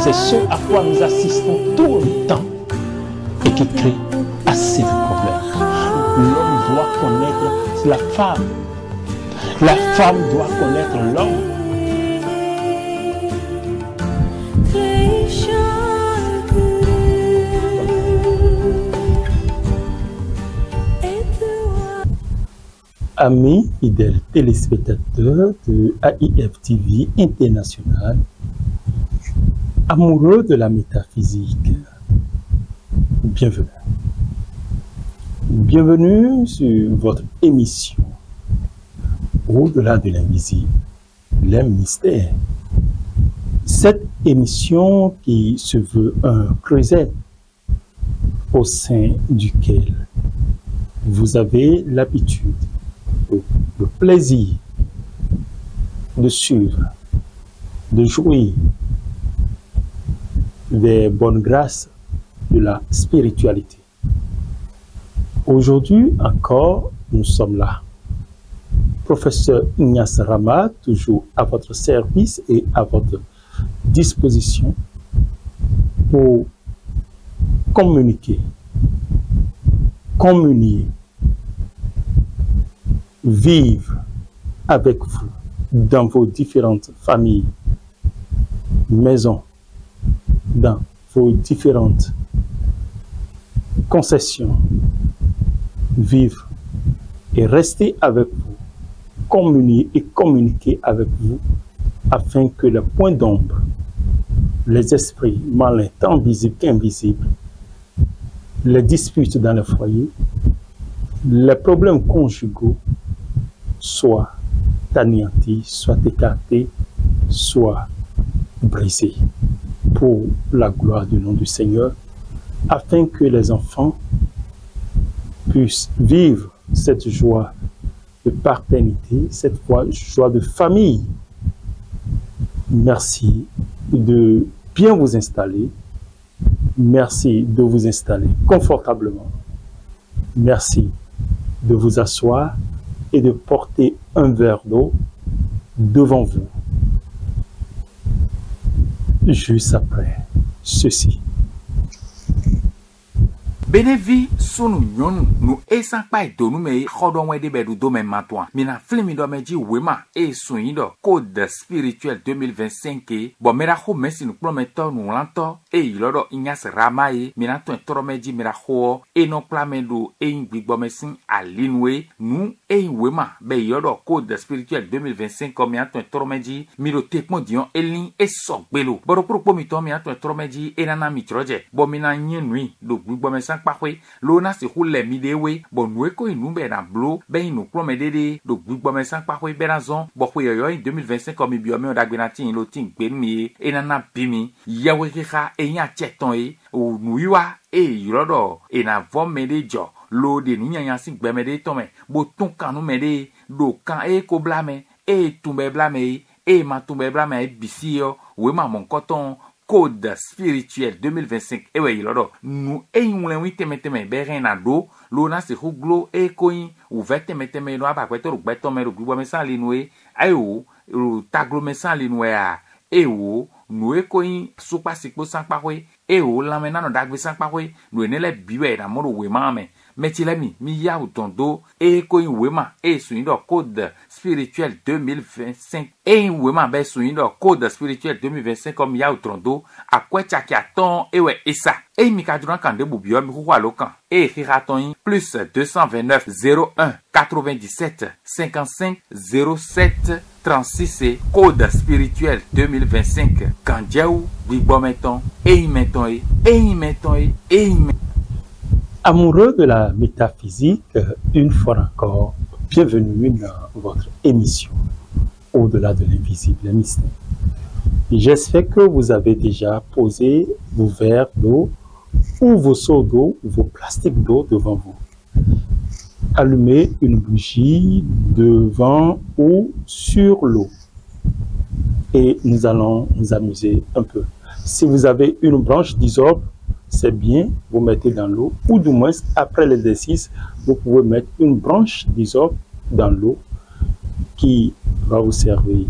C'est ce à quoi nous assistons tout le temps et qui crée assez de problèmes. L'homme doit connaître la femme. La femme doit connaître l'homme. Amis fidèles téléspectateurs de AIF TV International, amoureux de la métaphysique, bienvenue. Bienvenue sur votre émission Au-delà de l'invisible, les mystères. Cette émission qui se veut un creuset au sein duquel vous avez l'habitude, le plaisir de suivre, de jouir des bonnes grâces de la spiritualité. Aujourd'hui encore, nous sommes là. Professeur Ignace Rama, toujours à votre service et à votre disposition pour communiquer, communier, vivre avec vous dans vos différentes familles, maisons, dans vos différentes concessions, vivre et rester avec vous, communier et communiquer avec vous afin que les points d'ombre, les esprits malins, tant visibles qu'invisibles, les disputes dans le foyer, les problèmes conjugaux soient anéantis, soient écartés, soient brisés pour la gloire du nom du Seigneur, afin que les enfants puissent vivre cette joie de paternité, cette joie de famille. Merci de bien vous installer. Merci de vous installer confortablement. Merci de vous asseoir et de porter un verre d'eau devant vous. Juste après ceci. Benevi sunu nyonu nu esan kpai donu me khodon wede bedu do me matwa mina flimi do meji wema e suindo code spirituel 2025 bo mera ho mesi nu prometo nu lanto e ilodo Ignace Rama e mina to toro meji mera ho e no plamedu e ngigbo mesin alinwe nu e wema be yodo code spirituel 2025 comme ya to toro meji miro tekmo dion elin e sogbelo boro propo mi to mi to toro meji e nana mi troje bo mina nyenui do gbigbo mesan pakwe lona si hule midewe bon weko inumbe na blo ben inu promedede do gbigbo mesan pakwe berazon bo kwe yoyo 2025 comme biome odagbenati lo tin gbenmi enana bimi yawe keka enya cheton o nuiwa yodo ena vomedejo lo de ninya sin gbemede tome bo ton kanu mede do kan ko blame tumbe blame matumbe blame bisio we ma mon coton code spirituel 2025 ewe ilodo nu enwule temeteme berena do lo na se huglo koin ou vetemeteme no abakweto ru gbeto me ru gbo me sali nuwe ayo ru taglo me sali nuwe a ewo nu koin supa sikpo sanpawe ewo lamena no dagbe sanpawe nu enele biwe na mo we mame metilemi mi ya utondo koin wema suindo code spirituel 2025 wema be suindo code spirituel 2025 comme ya utondo akwecha ki aton ewe esa mi kadran kan de bubio mi kwa lokan hiraton plus 229 01 97 55 07 36 code spirituel 2025 kanjeu bibometon meton Amoureux de la métaphysique, une fois encore, bienvenue dans votre émission Au-delà de l'invisible, les mystères. J'espère que vous avez déjà posé vos verres d'eau ou vos seaux d'eau ou vos plastiques d'eau devant vous. Allumez une bougie devant ou sur l'eau et nous allons nous amuser un peu. Si vous avez une branche d'hysope, c'est bien, vous mettez dans l'eau, ou du moins après l'exercice, vous pouvez mettre une branche d'hysope dans l'eau qui va vous servir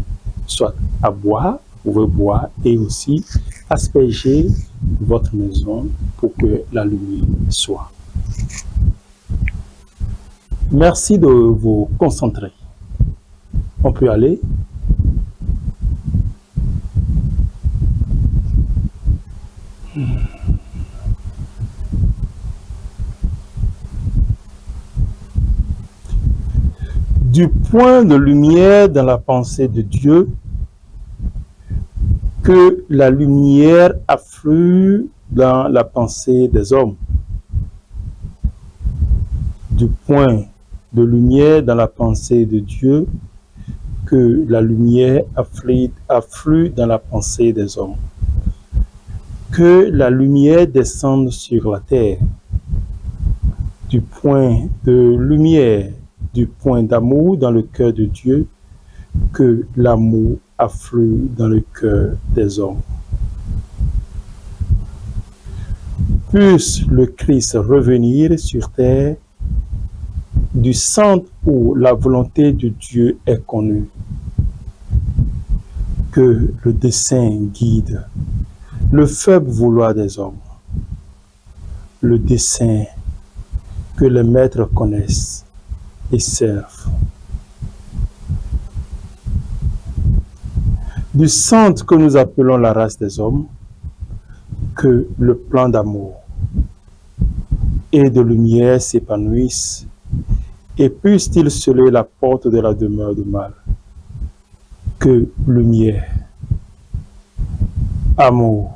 soit à boire, vous pouvez boire et aussi asperger votre maison pour que la lumière soit. Merci de vous concentrer. On peut aller. Du point de lumière dans la pensée de Dieu, que la lumière afflue dans la pensée des hommes. Du point de lumière dans la pensée de Dieu, que la lumière afflue dans la pensée des hommes. Que la lumière descende sur la terre. Du point de lumière, du point d'amour dans le cœur de Dieu, que l'amour afflue dans le cœur des hommes. Puisse le Christ revenir sur terre du centre où la volonté de Dieu est connue. Que le dessein guide le faible vouloir des hommes. Le dessein que les maîtres connaissent et servent. Du centre que nous appelons la race des hommes, que le plan d'amour et de lumière s'épanouisse et puisse-t-il sceller la porte de la demeure du mal. Que lumière, amour,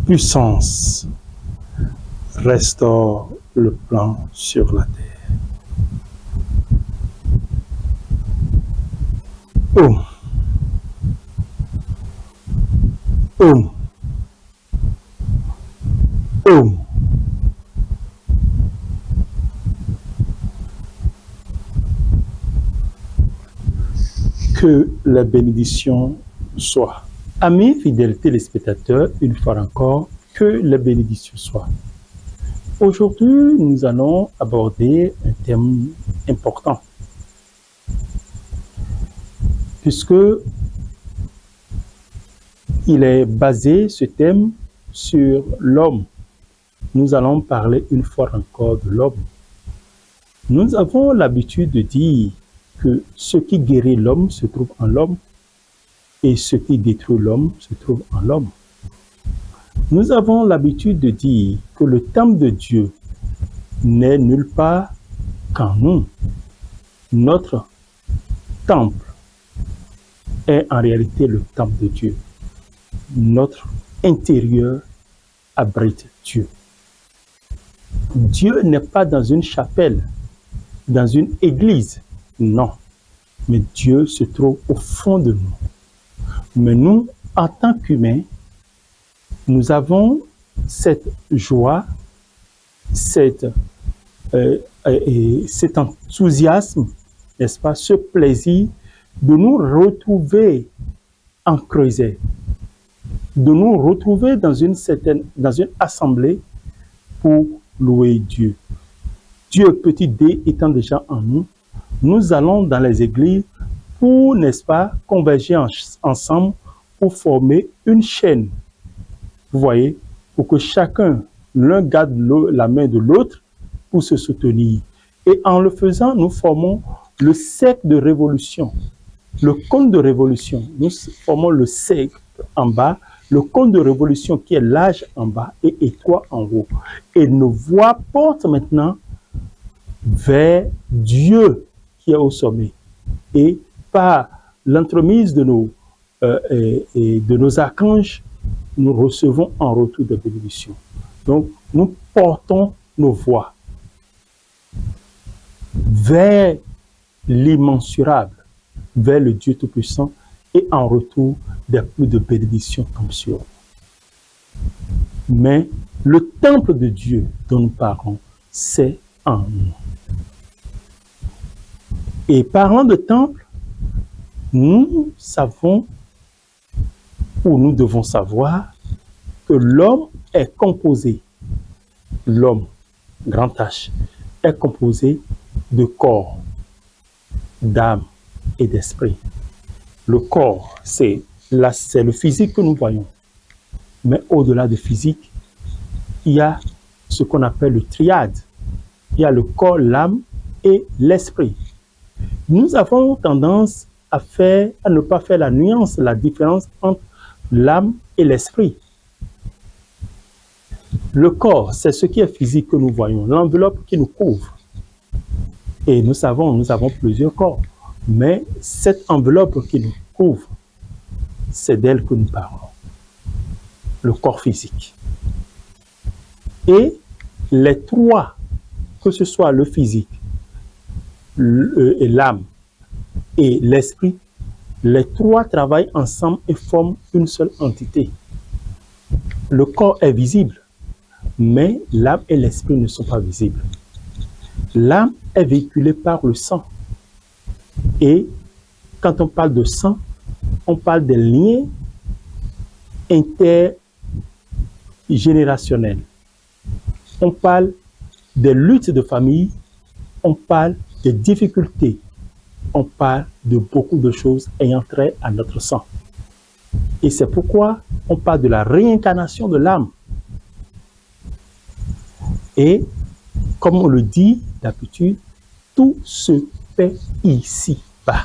puissance restaure le plan sur la terre. Oh. Oh. Oh. Que la bénédiction soit. Amis fidèles téléspectateurs, une fois encore, que la bénédiction soit. Aujourd'hui, nous allons aborder un thème important. Puisque il est basé, ce thème, sur l'homme. Nous allons parler une fois encore de l'homme. Nous avons l'habitude de dire que ce qui guérit l'homme se trouve en l'homme et ce qui détruit l'homme se trouve en l'homme. Nous avons l'habitude de dire que le temple de Dieu n'est nulle part qu'en nous. Notre temple est en réalité le temple de Dieu. Notre intérieur abrite Dieu. Dieu n'est pas dans une chapelle, dans une église, non. Mais Dieu se trouve au fond de nous. Mais nous, en tant qu'humains, nous avons cette joie, cet enthousiasme, n'est-ce pas, ce plaisir de nous retrouver en creuset, de nous retrouver dans une assemblée pour louer Dieu. Dieu, petit d, étant déjà en nous, nous allons dans les églises pour, n'est-ce pas, converger ensemble pour former une chaîne. Vous voyez, pour que chacun, l'un garde la main de l'autre pour se soutenir. Et en le faisant, nous formons le cercle de révolution, le cône de révolution. Nous formons le cercle en bas, le cône de révolution qui est large en bas et étroit en haut. Et nos voix portent maintenant vers Dieu qui est au sommet. Et par l'entremise de nos archanges, nous recevons en retour des bénédictions. Donc, nous portons nos voix vers l'immensurable, vers le Dieu Tout-Puissant, et en retour des plus de bénédictions comme sur nous. Mais le temple de Dieu dont nous parlons, c'est en nous. Et parlant de temple, nous savons, ou nous devons savoir, que l'homme est composé, l'homme, grand H, est composé de corps, d'âme et d'esprit. Le corps, c'est le physique que nous voyons. Mais au-delà du physique, il y a ce qu'on appelle le triade. Il y a le corps, l'âme et l'esprit. Nous avons tendance à ne pas faire la nuance, la différence entre l'âme et l'esprit. Le corps, c'est ce qui est physique que nous voyons, l'enveloppe qui nous couvre. Et nous avons plusieurs corps. Mais cette enveloppe qui nous couvre, c'est d'elle que nous parlons. Le corps physique. Et les trois, que ce soit le physique, l'âme et l'esprit, les trois travaillent ensemble et forment une seule entité. Le corps est visible, mais l'âme et l'esprit ne sont pas visibles. L'âme est véhiculée par le sang. Et quand on parle de sang, on parle des liens intergénérationnels. On parle des luttes de famille, on parle des difficultés, on parle de beaucoup de choses ayant trait à notre sang. Et c'est pourquoi on parle de la réincarnation de l'âme. Et comme on le dit d'habitude, tout se fait ici-bas.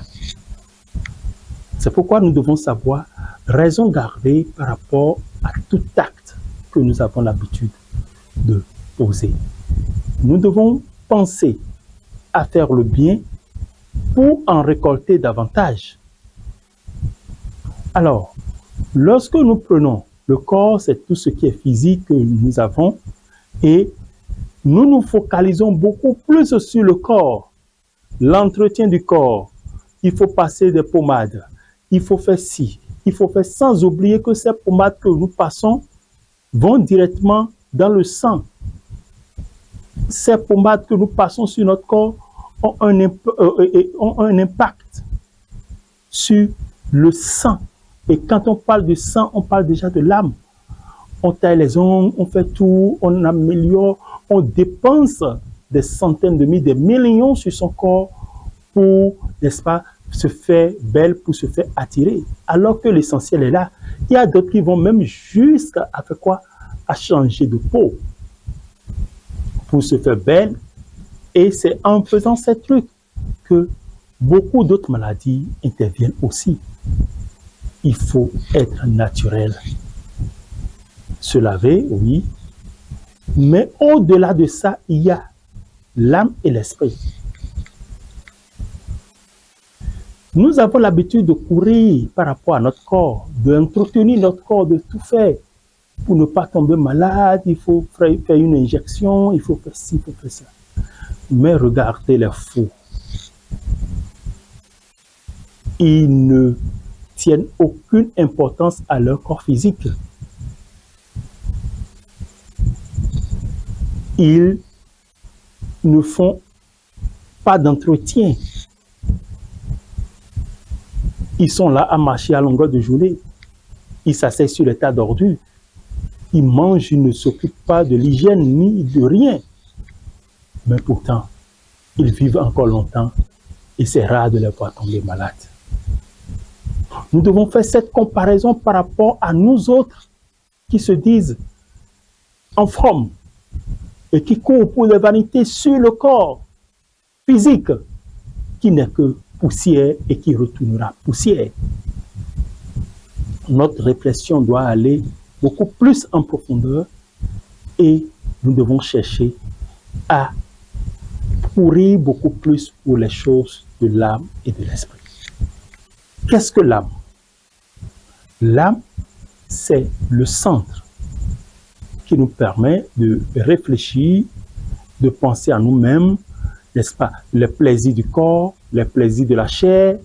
C'est pourquoi nous devons savoir raison garder par rapport à tout acte que nous avons l'habitude de poser. Nous devons penser à faire le bien pour en récolter davantage. Alors, lorsque nous prenons le corps, c'est tout ce qui est physique que nous avons, et nous nous focalisons beaucoup plus sur le corps, l'entretien du corps. Il faut passer des pommades, il faut faire ci, il faut faire, sans oublier que ces pommades que nous passons vont directement dans le sang. Ces pommades que nous passons sur notre corps ont un impact sur le sang. Et quand on parle de sang, on parle déjà de l'âme. On taille les ongles, on fait tout, on améliore, on dépense des centaines de milliers, des millions sur son corps pour, n'est-ce pas, se faire belle, pour se faire attirer. Alors que l'essentiel est là. Il y a d'autres qui vont même jusqu'à faire quoi? À changer de peau pour se faire belle. Et c'est en faisant ces trucs que beaucoup d'autres maladies interviennent aussi. Il faut être naturel. Se laver, oui. Mais au-delà de ça, il y a l'âme et l'esprit. Nous avons l'habitude de courir par rapport à notre corps, d'entretenir notre corps, de tout faire. Pour ne pas tomber malade, il faut faire une injection, il faut faire ci, il faut faire ça. Mais regardez les fous. Ils ne tiennent aucune importance à leur corps physique. Ils ne font pas d'entretien. Ils sont là à marcher à longueur de journée. Ils s'asseyent sur les tas d'ordures. Ils mangent, ils ne s'occupent pas de l'hygiène ni de rien. Mais pourtant, ils vivent encore longtemps et c'est rare de les voir tomber malades. Nous devons faire cette comparaison par rapport à nous autres qui se disent en forme et qui courent pour les vanités sur le corps physique qui n'est que poussière et qui retournera poussière. Notre réflexion doit aller beaucoup plus en profondeur et nous devons chercher à courir beaucoup plus pour les choses de l'âme et de l'esprit. Qu'est-ce que l'âme? L'âme, c'est le centre qui nous permet de réfléchir, de penser à nous-mêmes, n'est-ce pas, les plaisirs du corps, les plaisirs de la chair,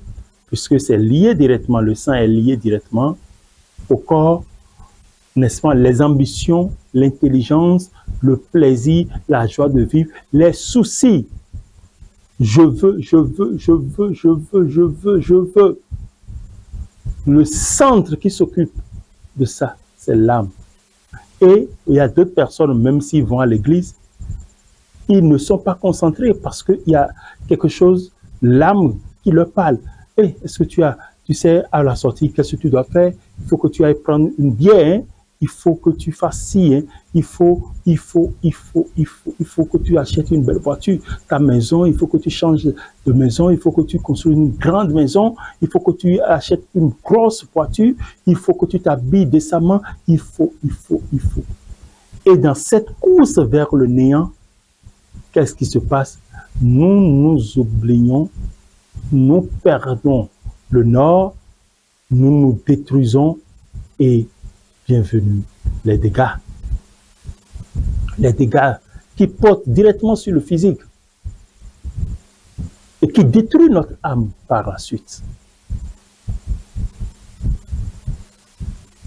puisque c'est lié directement, le sang est lié directement au corps, n'est-ce pas, les ambitions, l'intelligence, le plaisir, la joie de vivre, les soucis. Je veux, je veux, je veux, je veux, je veux, je veux. Le centre qui s'occupe de ça, c'est l'âme. Et il y a d'autres personnes, même s'ils vont à l'église, ils ne sont pas concentrés parce qu'il y a quelque chose, l'âme qui leur parle. Hey, est-ce que tu as tu sais, à la sortie, qu'est-ce que tu dois faire? Il faut que tu ailles prendre une bière, hein? Il faut que tu fasses ci, hein? Il faut que tu achètes une belle voiture. Ta maison, il faut que tu changes de maison, il faut que tu construises une grande maison, il faut que tu achètes une grosse voiture, il faut que tu t'habilles décemment, il faut. Et dans cette course vers le néant, qu'est-ce qui se passe? Nous nous oublions, nous perdons le nord, nous nous détruisons et bienvenue les dégâts. Les dégâts qui portent directement sur le physique et qui détruisent notre âme par la suite.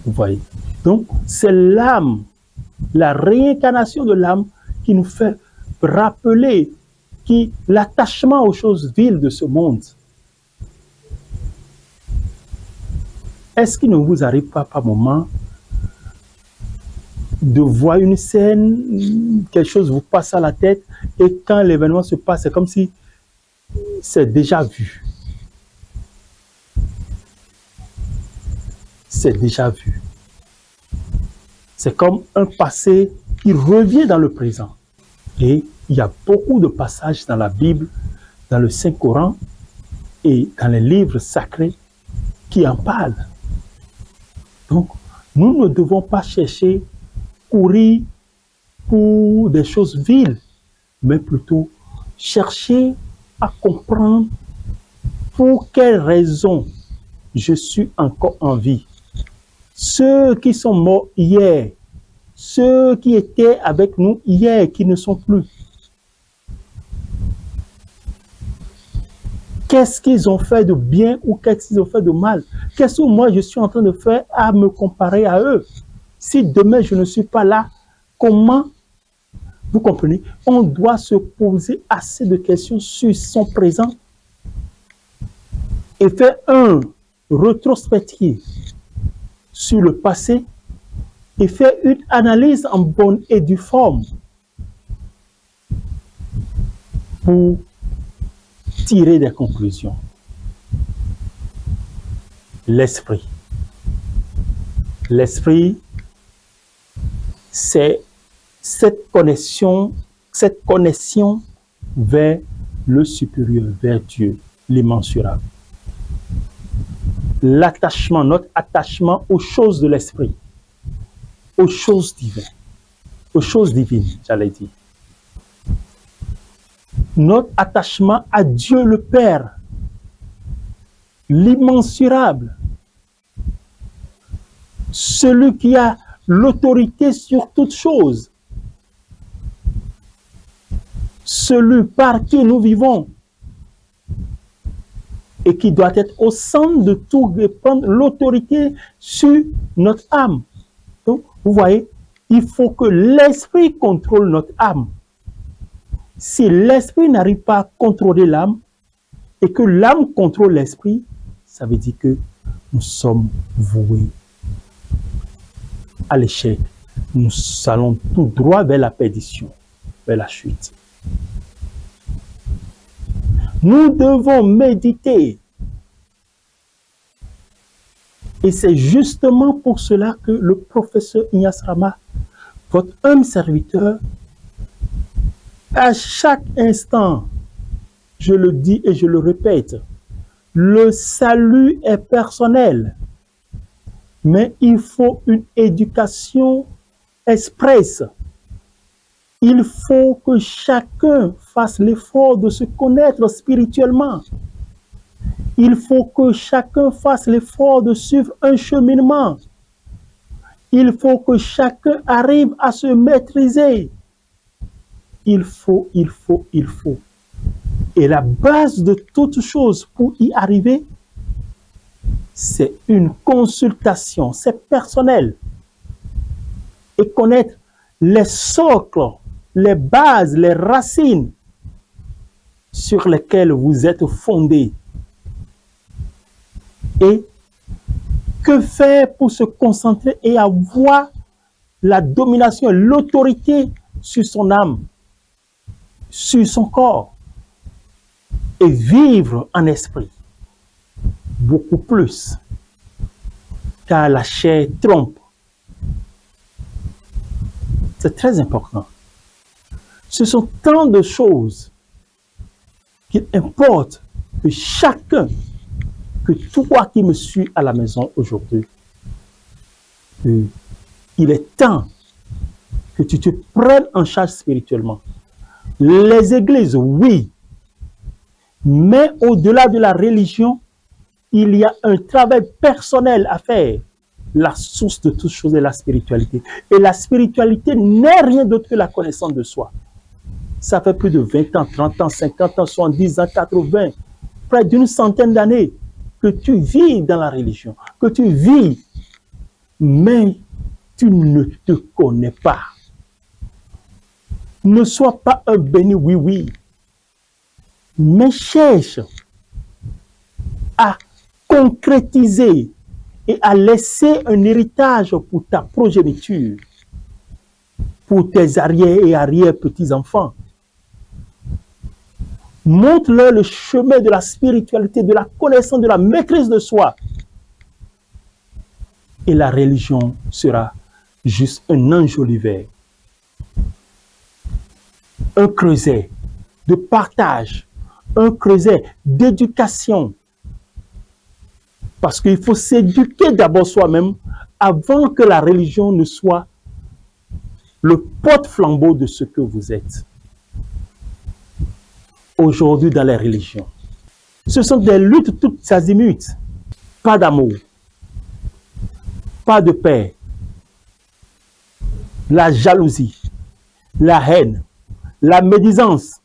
Vous voyez? Donc, c'est l'âme, la réincarnation de l'âme qui nous fait rappeler l'attachement aux choses viles de ce monde. Est-ce qu'il ne vous arrive pas par moment de voir une scène, quelque chose vous passe à la tête et quand l'événement se passe, c'est comme si c'est déjà vu. C'est déjà vu. C'est comme un passé qui revient dans le présent. Et il y a beaucoup de passages dans la Bible, dans le Saint-Coran et dans les livres sacrés qui en parlent. Donc, nous ne devons pas chercher, courir pour des choses viles, mais plutôt chercher à comprendre pour quelles raisons je suis encore en vie. Ceux qui sont morts hier, ceux qui étaient avec nous hier, qui ne sont plus. Qu'est-ce qu'ils ont fait de bien ou qu'est-ce qu'ils ont fait de mal? Qu'est-ce que moi je suis en train de faire à me comparer à eux? Si demain je ne suis pas là, comment? Vous comprenez? On doit se poser assez de questions sur son présent et faire un rétrospective sur le passé et faire une analyse en bonne et due forme pour tirer des conclusions. L'esprit. L'esprit, c'est cette connexion vers le supérieur, vers Dieu, l'immensurable. L'attachement, notre attachement aux choses de l'esprit, aux choses divines, j'allais dire. Notre attachement à Dieu le Père, l'immensurable, celui qui a l'autorité sur toutes choses, celui par qui nous vivons et qui doit être au centre de tout et prendre l'autorité sur notre âme. Donc, vous voyez, il faut que l'esprit contrôle notre âme. Si l'esprit n'arrive pas à contrôler l'âme et que l'âme contrôle l'esprit, ça veut dire que nous sommes voués à l'échec. Nous allons tout droit vers la perdition, vers la chute. Nous devons méditer. Et c'est justement pour cela que le professeur Ignace Rama, votre humble serviteur, à chaque instant, je le dis et je le répète, le salut est personnel, mais il faut une éducation expresse. Il faut que chacun fasse l'effort de se connaître spirituellement. Il faut que chacun fasse l'effort de suivre un cheminement. Il faut que chacun arrive à se maîtriser. Il faut. Et la base de toute chose pour y arriver, c'est une consultation, c'est personnel. Et connaître les socles, les bases, les racines sur lesquelles vous êtes fondés. Et que faire pour se concentrer et avoir la domination, l'autorité sur son âme, sur son corps, et vivre en esprit. beaucoup plus, car la chair trompe. C'est très important. Ce sont tant de choses qu'il importe que chacun, que toi qui me suis à la maison aujourd'hui, il est temps que tu te prennes en charge spirituellement. Les églises, oui, mais au-delà de la religion, il y a un travail personnel à faire. La source de toutes choses est la spiritualité. Et la spiritualité n'est rien d'autre que la connaissance de soi. Ça fait plus de 20 ans, 30 ans, 50 ans, 70 ans, 80, près d'une centaine d'années que tu vis dans la religion, que tu vis, mais tu ne te connais pas. Ne sois pas un béni oui-oui, mais cherche à concrétiser et à laisser un héritage pour ta progéniture, pour tes arrière- et arrière-petits-enfants. Montre-leur le chemin de la spiritualité, de la connaissance, de la maîtrise de soi. Et la religion sera juste un enjoliveur, un creuset de partage, un creuset d'éducation. Parce qu'il faut s'éduquer d'abord soi-même avant que la religion ne soit le porte-flambeau de ce que vous êtes. Aujourd'hui dans les religions, ce sont des luttes toutes azimuts. Pas d'amour, pas de paix, la jalousie, la haine, la médisance.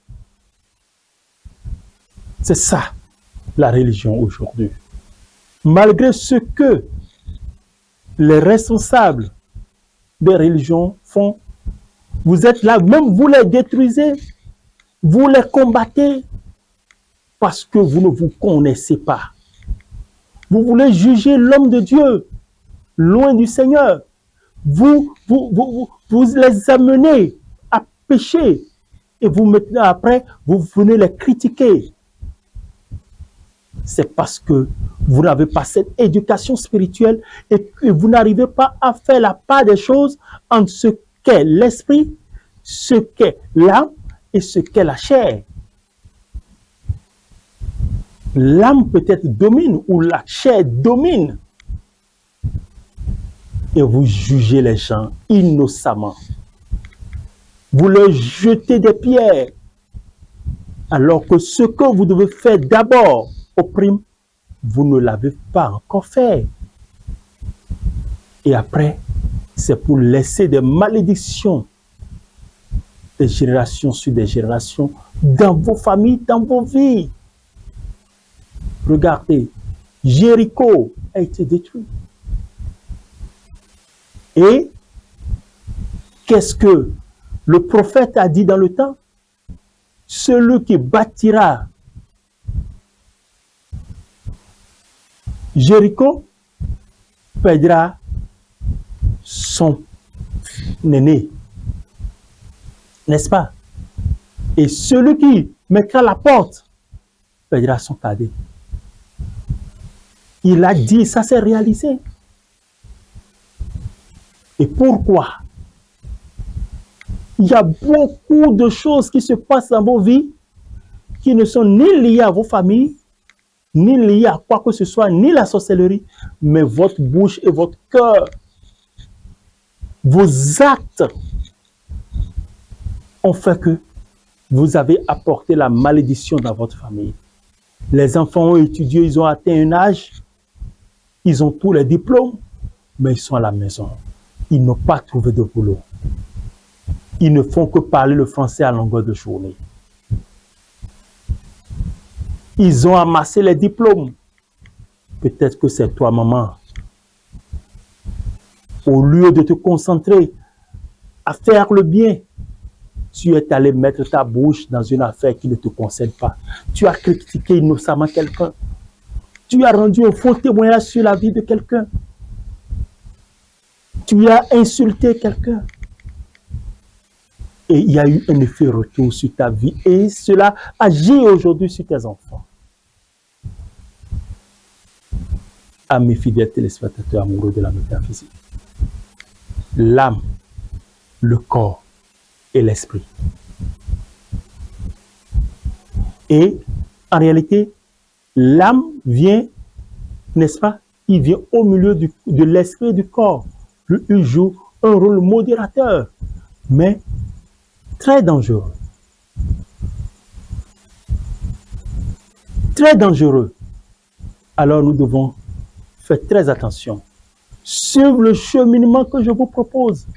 C'est ça la religion aujourd'hui. Malgré ce que les responsables des religions font, vous êtes là, même vous les détruisez, vous les combattez parce que vous ne vous connaissez pas. Vous voulez juger l'homme de Dieu loin du Seigneur. Vous les amenez à pécher et vous maintenant après, vous venez les critiquer. C'est parce que vous n'avez pas cette éducation spirituelle et que vous n'arrivez pas à faire la part des choses entre ce qu'est l'esprit, ce qu'est l'âme et ce qu'est la chair. L'âme peut-être domine ou la chair domine. Et vous jugez les gens innocemment. Vous leur jetez des pierres. Alors que ce que vous devez faire d'abord au prime, vous ne l'avez pas encore fait. Et après, c'est pour laisser des malédictions des générations sur des générations dans vos familles, dans vos vies. Regardez, Jéricho a été détruit. Et qu'est-ce que le prophète a dit dans le temps? Celui qui bâtira Jéricho perdra son aîné. N'est-ce pas? Et celui qui mettra la porte perdra son cadet. Il a dit, ça s'est réalisé. Et pourquoi? Il y a beaucoup de choses qui se passent dans vos vies qui ne sont ni liées à vos familles, ni liées à quoi que ce soit, ni la sorcellerie, mais votre bouche et votre cœur. Vos actes ont fait que vous avez apporté la malédiction dans votre famille. Les enfants ont étudié, ils ont atteint un âge, ils ont tous les diplômes, mais ils sont à la maison. Ils n'ont pas trouvé de boulot. Ils ne font que parler le français à longueur de journée. Ils ont amassé les diplômes. Peut-être que c'est toi, maman. Au lieu de te concentrer à faire le bien, tu es allé mettre ta bouche dans une affaire qui ne te concerne pas. Tu as critiqué innocemment quelqu'un. Tu as rendu un faux témoignage sur la vie de quelqu'un. Tu as insulté quelqu'un. Et il y a eu un effet retour sur ta vie. Et cela agit aujourd'hui sur tes enfants. À mes fidèles téléspectateurs amoureux de la métaphysique, l'âme, le corps et l'esprit. Et en réalité, l'âme vient, n'est-ce pas, il vient au milieu de l'esprit et du corps. Il joue un rôle modérateur, mais très dangereux. Très dangereux. Alors nous devons faire très attention. Sur le cheminement que je vous propose,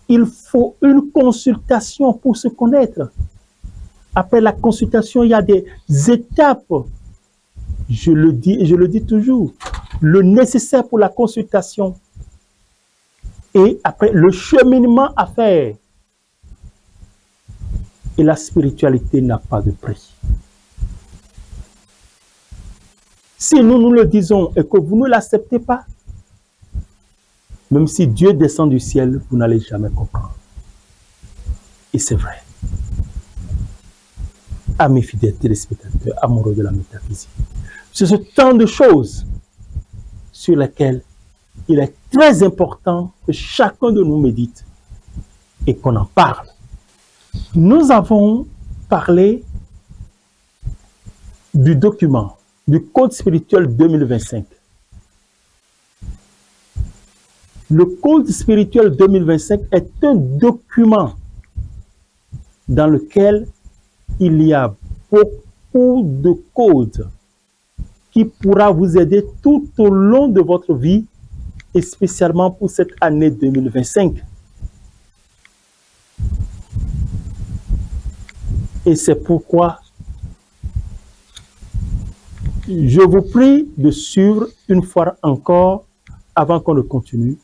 il faut une consultation pour se connaître. Après la consultation, il y a des étapes. Je le dis et je le dis toujours. Le nécessaire pour la consultation. Et après, le cheminement à faire. Et la spiritualité n'a pas de prix. Si nous le disons et que vous ne l'acceptez pas, même si Dieu descend du ciel, vous n'allez jamais comprendre. Et c'est vrai. À mes fidèles téléspectateurs amoureux de la métaphysique, c'est ce temps de choses sur lesquelles il est très important que chacun de nous médite et qu'on en parle. Nous avons parlé du document, du Code spirituel 2025. Le Code spirituel 2025 est un document dans lequel il y a beaucoup de codes qui pourra vous aider tout au long de votre vie et spécialement pour cette année 2025. Et c'est pourquoi je vous prie de suivre une fois encore, avant qu'on ne continue,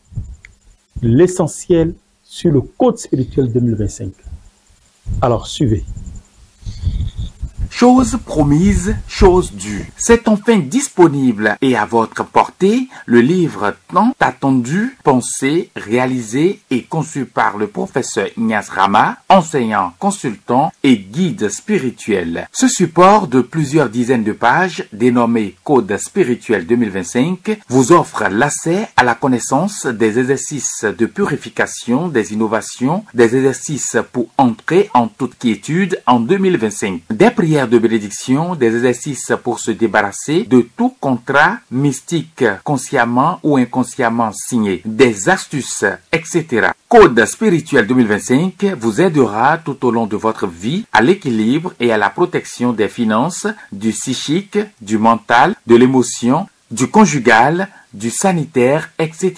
l'essentiel sur le Code spirituel 2025. Alors, suivez. Chose promise, chose due. C'est enfin disponible et à votre portée le livre tant attendu, pensé, réalisé et conçu par le professeur Ignace Rama, enseignant, consultant et guide spirituel. Ce support de plusieurs dizaines de pages, dénommé Code spirituel 2025, vous offre l'accès à la connaissance des exercices de purification, des innovations, des exercices pour entrer en toute quiétude en 2025, des prières de bénédiction, des exercices pour se débarrasser de tout contrat mystique consciemment ou inconsciemment signé, des astuces, etc. Code spirituel 2025 vous aidera tout au long de votre vie à l'équilibre et à la protection des finances, du psychique, du mental, de l'émotion, du conjugal, du sanitaire, etc.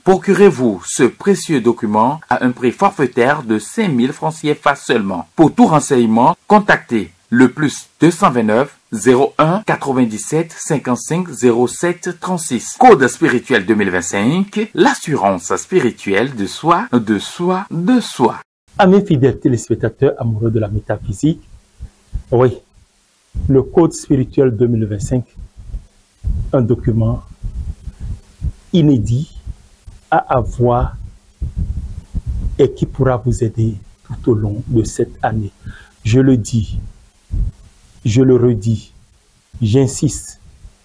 Procurez-vous ce précieux document à un prix forfaitaire de 5 000 francs CFA seulement. Pour tout renseignement, contactez le plus 229 01 97 55 07 36. Code spirituel 2025, l'assurance spirituelle de soi, de soi, de soi. À mes fidèles téléspectateurs amoureux de la métaphysique, oui, le Code spirituel 2025, un document inédit à avoir et qui pourra vous aider tout au long de cette année. Je le dis, je le redis, j'insiste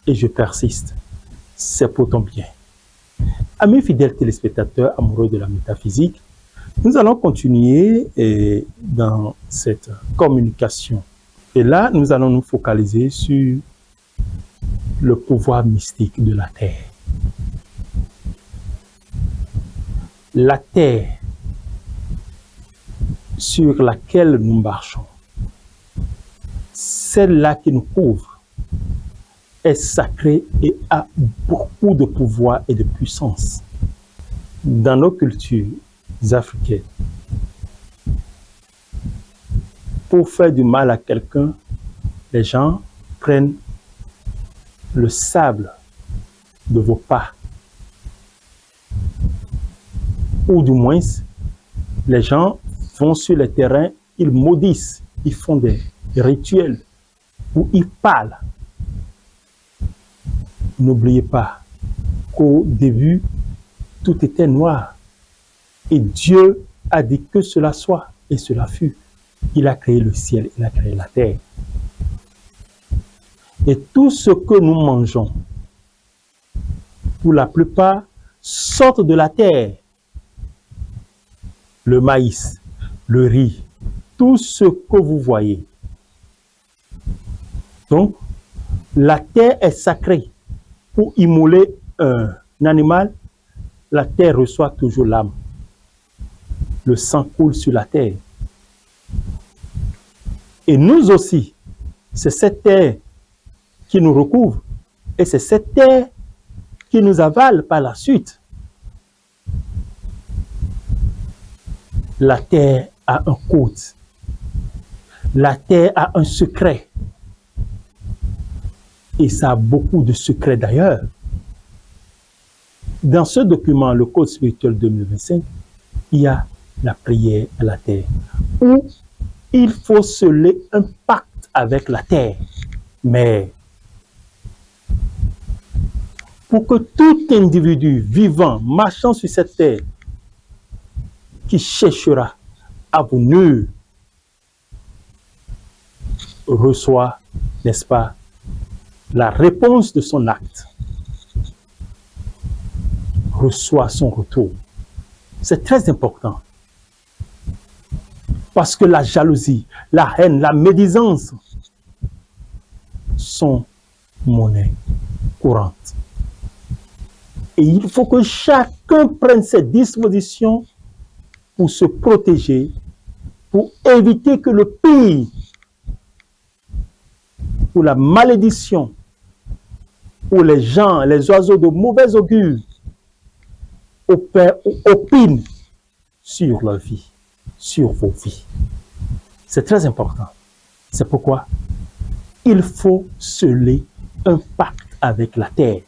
et je persiste. C'est pour ton bien. À mes fidèles téléspectateurs amoureux de la métaphysique, nous allons continuer dans cette communication. Et là, nous allons nous focaliser sur le pouvoir mystique de la Terre. La Terre sur laquelle nous marchons, celle-là qui nous couvre, est sacrée et a beaucoup de pouvoir et de puissance. Dans nos cultures africaines, pour faire du mal à quelqu'un, les gens prennent le sable de vos pas. Ou du moins, les gens vont sur les terrains, ils maudissent, ils font des rituels où ils parlent. N'oubliez pas qu'au début, tout était noir. Et Dieu a dit que cela soit, et cela fut. Il a créé le ciel, il a créé la terre. Et tout ce que nous mangeons pour la plupart, sortent de la terre. Le maïs, le riz, tout ce que vous voyez. Donc, la terre est sacrée. Pour immoler un animal, la terre reçoit toujours l'âme. Le sang coule sur la terre. Et nous aussi, c'est cette terre qui nous recouvre et c'est cette terre qui nous avale par la suite. La terre a un code. La terre a un secret. Et ça a beaucoup de secrets d'ailleurs. Dans ce document, le Code spirituel 2025, il y a la prière à la terre, où il faut sceller un pacte avec la terre. Mais pour que tout individu vivant, marchant sur cette terre, qui cherchera à vous nuire, reçoit, n'est-ce pas, la réponse de son acte, reçoit son retour. C'est très important. Parce que la jalousie, la haine, la médisance sont monnaie courante. Et il faut que chacun prenne ses dispositions pour se protéger, pour éviter que le pire, ou la malédiction, ou les gens, les oiseaux de mauvais augure, opinent sur leur vie, sur vos vies. C'est très important. C'est pourquoi il faut sceller un pacte avec la terre.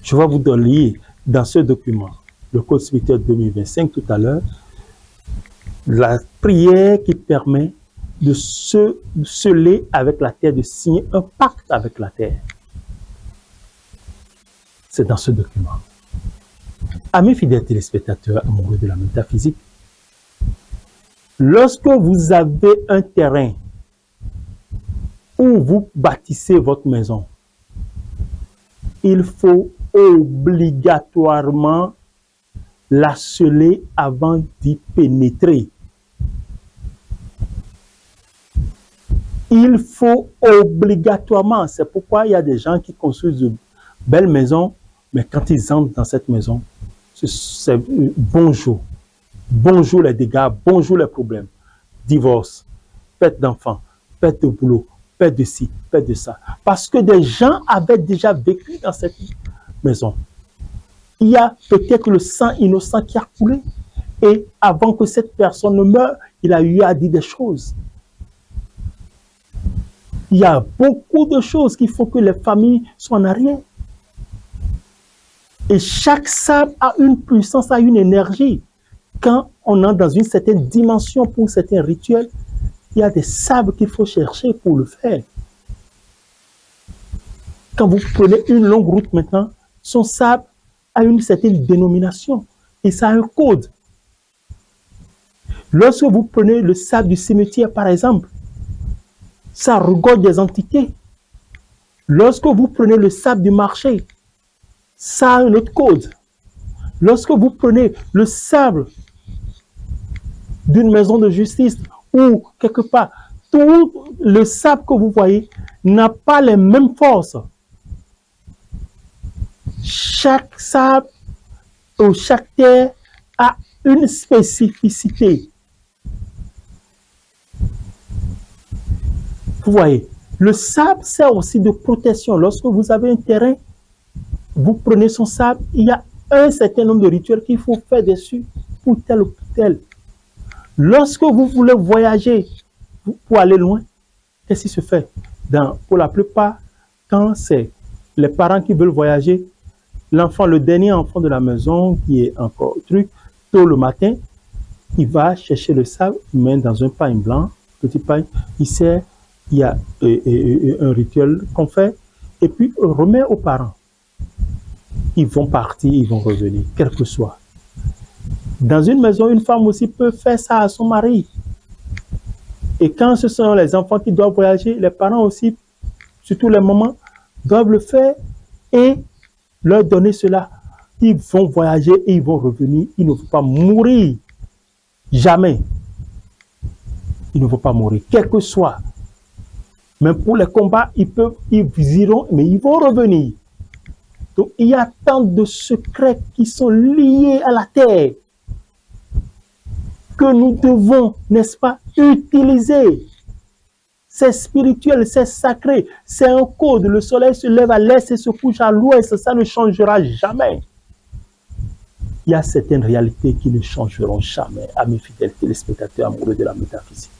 Je vais vous donner dans ce document, le Code spirituel 2025 tout à l'heure, la prière qui permet de se sceller avec la terre, de signer un pacte avec la terre. C'est dans ce document. Amis fidèles téléspectateurs amoureux de la métaphysique, lorsque vous avez un terrain où vous bâtissez votre maison, il faut obligatoirement la sceller avant d'y pénétrer. Il faut obligatoirement, c'est pourquoi il y a des gens qui construisent de belles maisons, mais quand ils entrent dans cette maison, c'est bonjour. Bonjour les dégâts, bonjour les problèmes. Divorce, perte d'enfants, perte de boulot, perte de ci, perte de ça. Parce que des gens avaient déjà vécu dans cette maison. Il y a peut-être le sang innocent qui a coulé. Et avant que cette personne ne meure, il a eu à dire des choses. Il y a beaucoup de choses qui font que les familles sont en arrière. Et chaque sable a une puissance, a une énergie. Quand on entre dans une certaine dimension pour certains rituels, il y a des sables qu'il faut chercher pour le faire. Quand vous prenez une longue route maintenant, son sable a une certaine dénomination et ça a un code. Lorsque vous prenez le sable du cimetière, par exemple, ça regorge des entités. Lorsque vous prenez le sable du marché, ça a un autre code. Lorsque vous prenez le sable d'une maison de justice ou quelque part, tout le sable que vous voyez n'a pas les mêmes forces. Chaque sable ou chaque terre a une spécificité. Vous voyez, le sable sert aussi de protection. Lorsque vous avez un terrain, vous prenez son sable, il y a un certain nombre de rituels qu'il faut faire dessus pour tel ou tel. Lorsque vous voulez voyager pour aller loin, qu'est-ce qui se fait? Pour la plupart, quand c'est les parents qui veulent voyager, l'enfant, le dernier enfant de la maison qui est encore truc, tôt le matin, il va chercher le sable, il met dans un pagne blanc, petit pagne, il sert, il y a un rituel qu'on fait, et puis on remet aux parents. Ils vont partir, ils vont revenir, quel que soit. Dans une maison, une femme aussi peut faire ça à son mari. Et quand ce sont les enfants qui doivent voyager, les parents aussi, surtout les mamans, doivent le faire et leur donner cela. Ils vont voyager et ils vont revenir. Il ne faut pas mourir. Jamais. Il ne faut pas mourir, quel que soit. Même pour les combats, ils iront, mais ils vont revenir. Donc, il y a tant de secrets qui sont liés à la terre que nous devons, n'est-ce pas, utiliser. C'est spirituel, c'est sacré, c'est un code. Le soleil se lève à l'est et se couche à l'ouest, ça ne changera jamais. Il y a certaines réalités qui ne changeront jamais, à mes fidèles téléspectateurs amoureux de la métaphysique.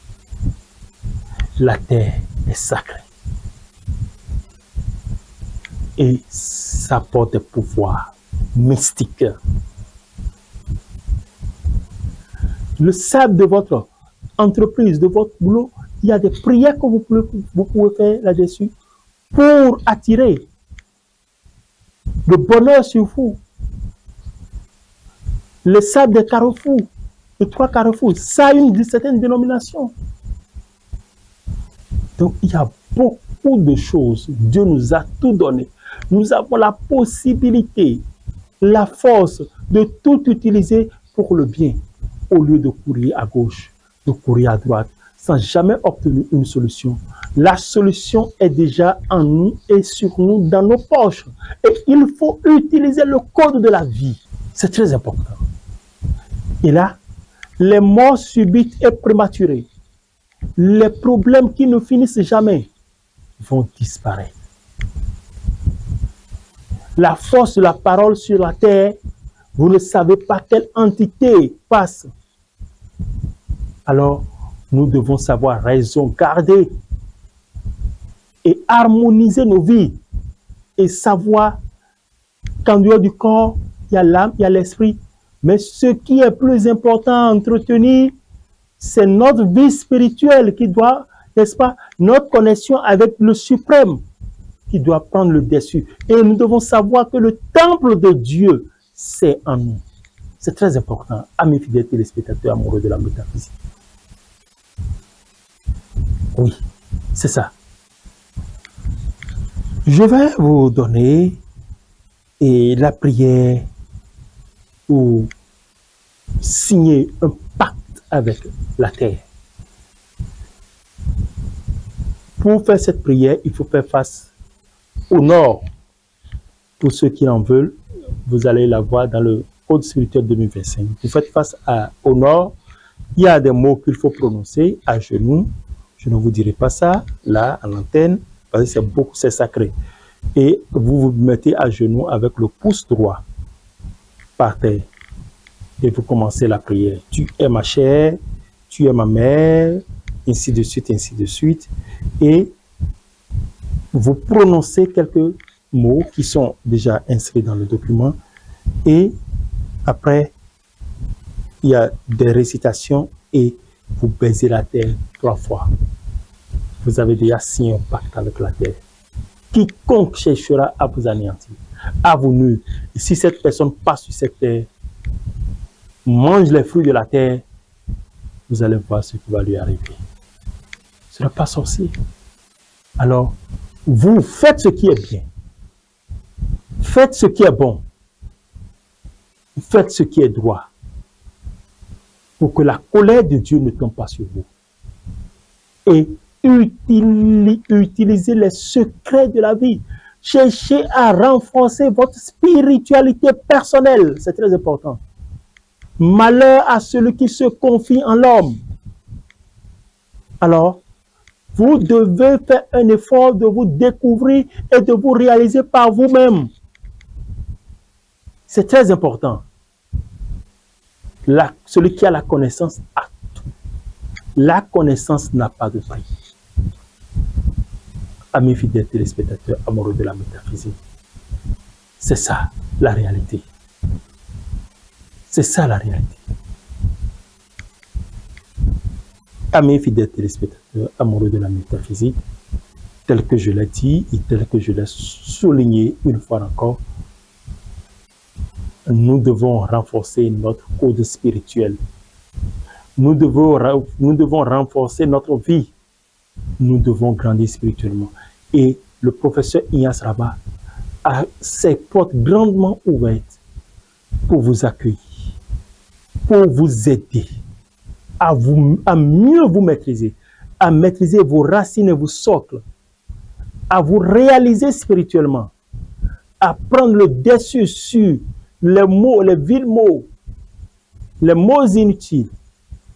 La terre est sacrée. Et ça porte des pouvoirs mystiques. Le sable de votre entreprise, de votre boulot, il y a des prières que vous pouvez faire là-dessus pour attirer le bonheur sur vous. Le sable des carrefours, les 3 carrefours, ça a une certaine dénomination. Donc il y a beaucoup de choses. Dieu nous a tout donné. Nous avons la possibilité, la force de tout utiliser pour le bien, au lieu de courir à gauche, de courir à droite, sans jamais obtenir une solution. La solution est déjà en nous et sur nous, dans nos poches. Et il faut utiliser le code de la vie. C'est très important. Et là, les morts subites et prématurées, les problèmes qui ne finissent jamais vont disparaître. La force de la parole sur la terre, vous ne savez pas quelle entité passe. Alors, nous devons savoir raison garder et harmoniser nos vies et savoir qu'en dehors du corps, il y a l'âme, il y a l'esprit. Mais ce qui est plus important à entretenir, c'est notre vie spirituelle qui doit, n'est-ce pas, notre connexion avec le suprême qui doit prendre le dessus. Et nous devons savoir que le temple de Dieu, c'est en nous. C'est très important, à mes fidèles téléspectateurs amoureux de la métaphysique. Oui, c'est ça. Je vais vous donner la prière pour signer un pacte avec la terre. Pour faire cette prière, il faut faire face au nord. Pour ceux qui en veulent, vous allez la voir dans le Code spirituel 2025. Vous faites face au nord. Il y a des mots qu'il faut prononcer à genoux. Je ne vous dirai pas ça, là, à l'antenne, parce que c'est sacré. Et vous vous mettez à genoux avec le pouce droit par terre. Et vous commencez la prière. Tu es ma chair, tu es ma mère, ainsi de suite, ainsi de suite. Et vous prononcez quelques mots qui sont déjà inscrits dans le document. Et après, il y a des récitations et vous baisez la terre 3 fois. Vous avez déjà signé un pacte avec la terre. Quiconque cherchera à vous anéantir, à vous nuire. Et si cette personne passe sur cette terre, mange les fruits de la terre, vous allez voir ce qui va lui arriver. Ce n'est pas sorcier. Alors, vous faites ce qui est bien. Faites ce qui est bon. Faites ce qui est droit. Pour que la colère de Dieu ne tombe pas sur vous. Et utilisez les secrets de la vie. Cherchez à renforcer votre spiritualité personnelle. C'est très important. Malheur à celui qui se confie en l'homme. Alors, vous devez faire un effort de vous découvrir et de vous réaliser par vous-même. C'est très important. Celui qui a la connaissance a tout. La connaissance n'a pas de prix. Amis fidèles téléspectateurs amoureux de la métaphysique, c'est ça la réalité. C'est ça la réalité. Amis fidèles téléspectateurs amoureux de la métaphysique, tel que je l'ai dit et tel que je l'ai souligné une fois encore, nous devons renforcer notre code spirituel. Nous devons renforcer notre vie. Nous devons grandir spirituellement. Et le professeur Ignace Rabat a ses portes grandement ouvertes pour vous accueillir, pour vous aider à mieux vous maîtriser, à maîtriser vos racines et vos socles, à vous réaliser spirituellement, à prendre le dessus sur les mots, les vils mots, les mots inutiles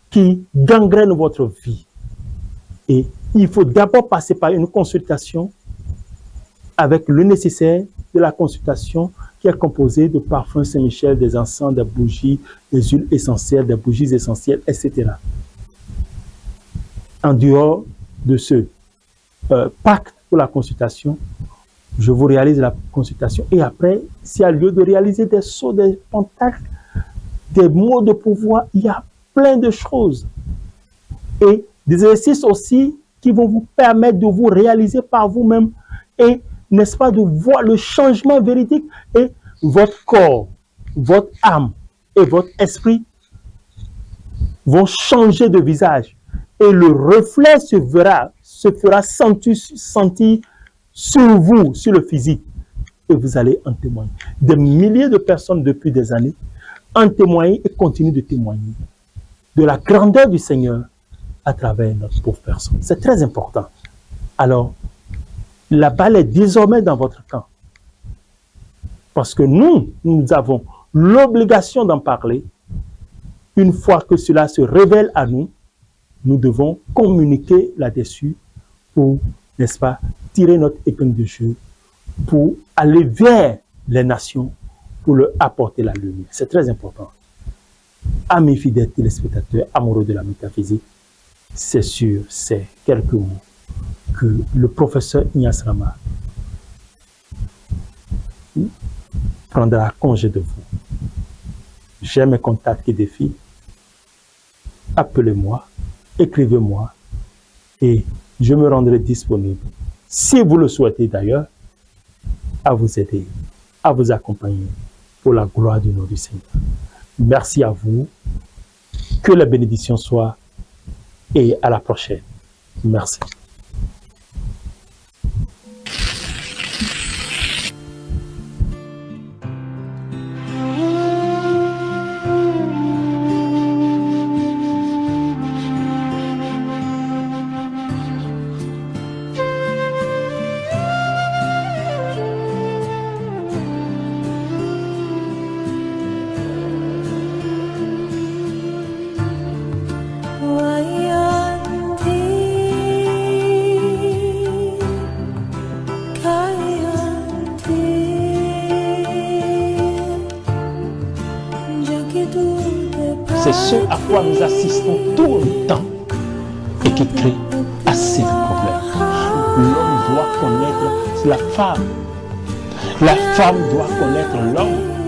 qui gangrènent votre vie. Et il faut d'abord passer par une consultation avec le nécessaire de la consultation qui est composée de parfums Saint-Michel, des encens, des bougies, des huiles essentielles, des bougies essentielles, etc. En dehors de ce pacte pour la consultation, je vous réalise la consultation. Et après, s'il y a lieu de réaliser des sauts, des contacts, des mots de pouvoir, il y a plein de choses. Et des exercices aussi qui vont vous permettre de vous réaliser par vous-même et, n'est-ce pas, de voir le changement véridique et votre corps, votre âme et votre esprit vont changer de visage et le reflet se fera sentir sur vous, sur le physique et vous allez en témoigner. Des milliers de personnes depuis des années en témoignent et continuent de témoigner de la grandeur du Seigneur à travers notre pauvre personne. C'est très important. Alors, la balle est désormais dans votre camp. Parce que nous avons l'obligation d'en parler. Une fois que cela se révèle à nous, nous devons communiquer là-dessus pour, n'est-ce pas, tirer notre épingle du jeu, pour aller vers les nations, pour leur apporter la lumière. C'est très important. Amis fidèles téléspectateurs, amoureux de la métaphysique, c'est sur ces quelques mots que le professeur Ignace Rama prendra congé de vous. J'ai mes contacts et défis. Appelez-moi, écrivez-moi et je me rendrai disponible, si vous le souhaitez d'ailleurs, à vous aider, à vous accompagner pour la gloire du nom du Seigneur. Merci à vous. Que la bénédiction soit et à la prochaine. Merci. C'est ce à quoi nous assistons tout le temps et qui crée assez de problèmes. L'homme doit connaître la femme doit connaître l'homme.